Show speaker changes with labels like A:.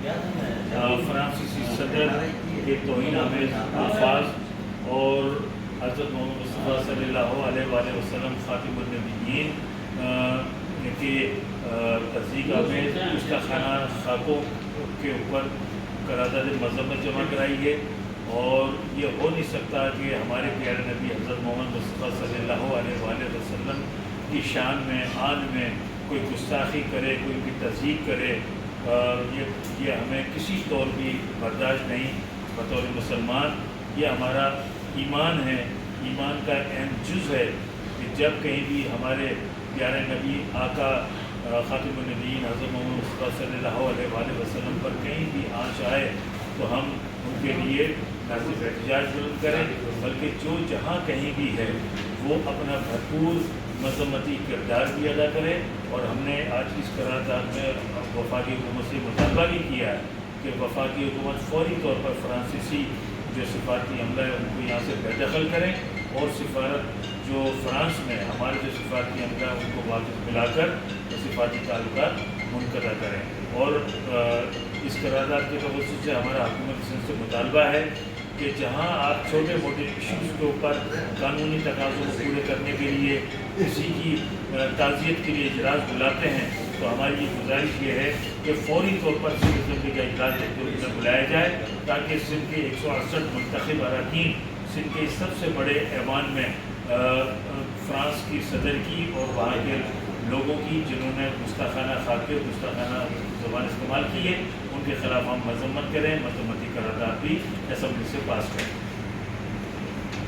A: فرانسیسی صدر کے توہین آمیز الفاظ اور حضرت محمد مصطفیٰ صلی اللہ علیہ وآلہ وسلم خاتم النبیین کے تصدیق آمیز گستاخانہ خاکوں کے اوپر قرارداد مذمت جمع کرائی ہے، اور یہ ہو نہیں سکتا کہ ہمارے پیارے نبی حضرت محمد مصطفیٰ صلی اللہ علیہ وآلہ وسلم کی شان میں آن میں کوئی گستاخی کرے، کوئی بھی تصدیق کرے، یہ ہمیں کسی طور بھی برداشت نہیں بطور مسلمان۔ یہ ہمارا ایمان ہے، ایمان کا اہم جز ہے کہ جب کہیں بھی ہمارے پیارے نبی آقا خاتم النبیین حضرت محمد مصطفیٰ صلی اللہ علیہ وآلہ وسلم پر کہیں بھی آنچ آئے تو ہم ان کے لیے نہ صرف احتجاج بلند کریں بلکہ جو جہاں کہیں بھی ہے وہ اپنا بھرپور مذمتی کردار بھی ادا کرے۔ اور ہم نے آج اس قرارداد میں وفاقی حکومت سے مطالبہ بھی کیا ہے کہ وفاقی حکومت فوری طور پر فرانسیسی جو سفارتی عملہ ہے ان کو یہاں سے بے دخل کریں، اور سفارت جو فرانس میں ہمارے جو سفارتی عملہ ہے ان کو واپس ملا کر سفارتی تعلقات منقطع کریں۔ اور اس قرارداد کے توسط سے ہمارا حکومت سے مطالبہ ہے کہ جہاں آپ چھوٹے موٹے ایشوز کے اوپر قانونی تقاضوں کو پورے کرنے کے لیے کسی کی تعزیت کے لیے اجلاس بلاتے ہیں تو ہماری یہ گزارش یہ ہے کہ فوری طور پر سندھ اسمبلی کا اجلاس بلایا جائے تاکہ سندھ کے 168 منتخب اراکین سندھ کے سب سے بڑے ایوان میں فرانس کی صدر کی اور وہاں کے لوگوں کی جنہوں نے گستاخانہ خاکے گستاخانہ زبان استعمال کی ہے ان کے خلاف ہم مذمت کریں، مذمتی قرارداد بھی اسمبلی سے پاس کریں۔